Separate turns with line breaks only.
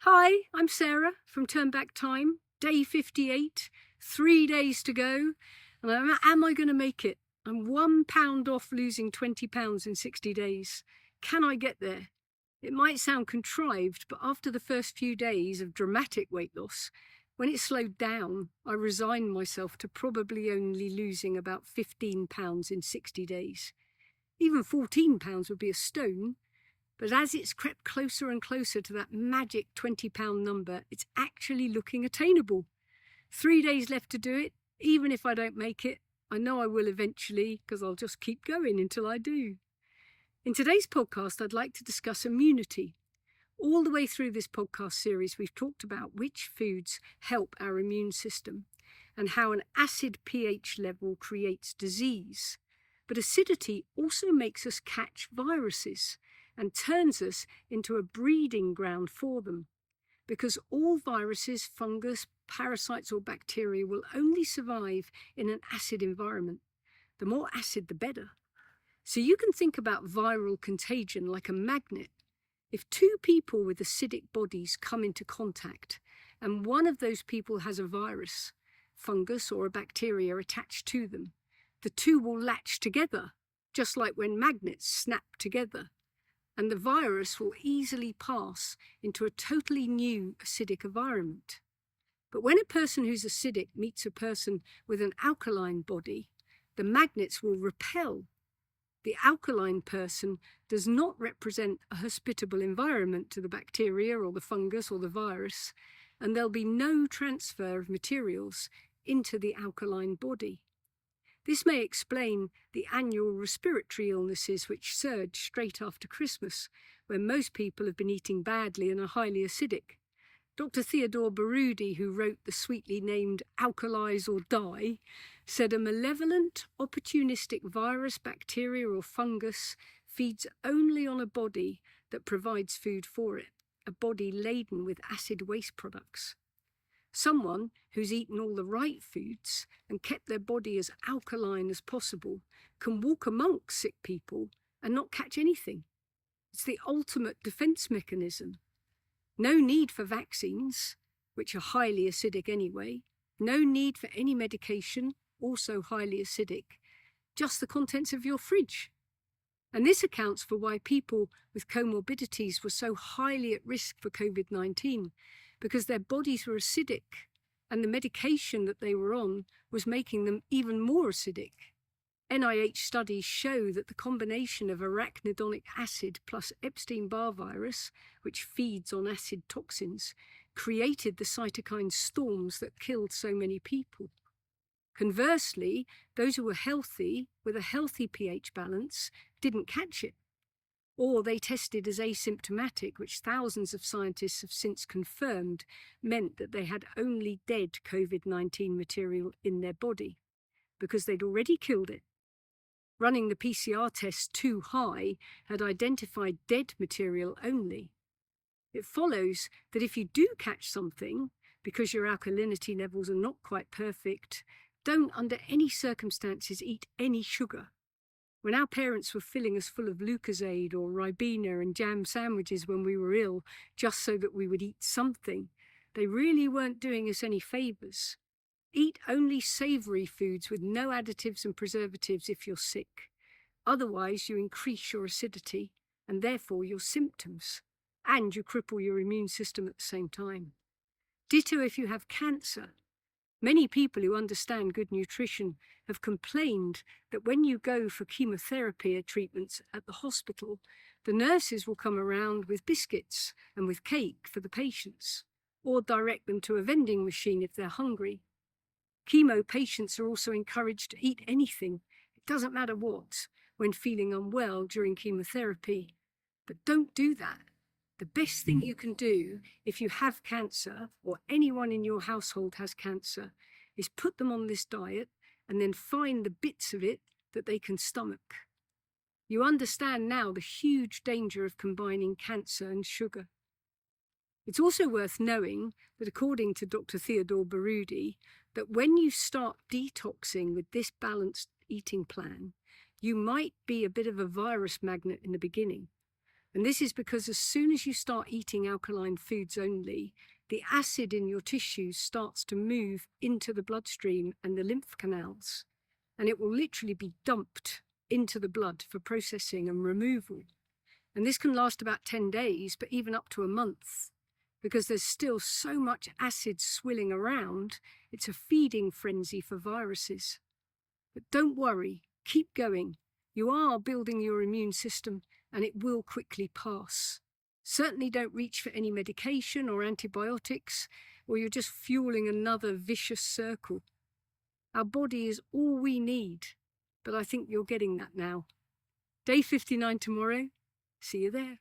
Hi, I'm Sarah from Turn Back Time, day 58, 3 days to go. And am I going to make it? I'm £1 off losing £20 in 60 days. Can I get there? It might sound contrived, but after the first few days of dramatic weight loss, when it slowed down, I resigned myself to probably only losing about £15 in 60 days. Even £14 would be a stone. But as it's crept closer and closer to that magic £20 number, it's actually looking attainable. 3 days left to do it. Even if I don't make it, I know I will eventually, because I'll just keep going until I do. In today's podcast, I'd like to discuss immunity. All the way through this podcast series, we've talked about which foods help our immune system and how an acid pH level creates disease. But acidity also makes us catch viruses and turns us into a breeding ground for them, because all viruses, fungus, parasites or bacteria will only survive in an acid environment. The more acid, the better. So you can think about viral contagion like a magnet. If two people with acidic bodies come into contact and one of those people has a virus, fungus or a bacteria attached to them, the two will latch together, just like when magnets snap together. And the virus will easily pass into a totally new acidic environment. But when a person who's acidic meets a person with an alkaline body, the magnets will repel. The alkaline person does not represent a hospitable environment to the bacteria or the fungus or the virus, and there'll be no transfer of materials into the alkaline body. This may explain the annual respiratory illnesses which surge straight after Christmas, when most people have been eating badly and are highly acidic. Dr. Theodore Baroody, who wrote the sweetly named Alkalize or Die, said a malevolent, opportunistic virus, bacteria or fungus feeds only on a body that provides food for it, a body laden with acid waste products. Someone who's eaten all the right foods and kept their body as alkaline as possible can walk amongst sick people and not catch anything. It's the ultimate defense mechanism. No need for vaccines, which are highly acidic anyway. No need for any medication, also highly acidic. Just the contents of your fridge. And this accounts for why people with comorbidities were so highly at risk for COVID-19, because their bodies were acidic and the medication that they were on was making them even more acidic. NIH studies show that the combination of arachidonic acid plus Epstein-Barr virus, which feeds on acid toxins, created the cytokine storms that killed so many people. Conversely, those who were healthy, with a healthy pH balance, didn't catch it. Or they tested as asymptomatic, which thousands of scientists have since confirmed meant that they had only dead COVID-19 material in their body, because they'd already killed it. Running the PCR test too high had identified dead material only. It follows that if you do catch something, because your alkalinity levels are not quite perfect, don't under any circumstances eat any sugar. When our parents were filling us full of Lucozade or Ribena and jam sandwiches when we were ill, just so that we would eat something, they really weren't doing us any favours. Eat only savoury foods with no additives and preservatives if you're sick. Otherwise, you increase your acidity and therefore your symptoms, and you cripple your immune system at the same time. Ditto if you have cancer. Many people who understand good nutrition have complained that when you go for chemotherapy treatments at the hospital, the nurses will come around with biscuits and with cake for the patients, or direct them to a vending machine if they're hungry. Chemo patients are also encouraged to eat anything, it doesn't matter what, when feeling unwell during chemotherapy. But don't do that. The best thing you can do if you have cancer, or anyone in your household has cancer, is put them on this diet and then find the bits of it that they can stomach. You understand now the huge danger of combining cancer and sugar. It's also worth knowing that according to Dr. Theodore Baroody, that when you start detoxing with this balanced eating plan, you might be a bit of a virus magnet in the beginning. And this is because as soon as you start eating alkaline foods only, the acid in your tissues starts to move into the bloodstream and the lymph canals, and it will literally be dumped into the blood for processing and removal. And this can last about 10 days, but even up to a month, because there's still so much acid swilling around. It's a feeding frenzy for viruses. But don't worry, keep going. You are building your immune system, and it will quickly pass. Certainly don't reach for any medication or antibiotics, or you're just fueling another vicious circle. Our body is all we need, but I think you're getting that now. Day 59 tomorrow. See you there.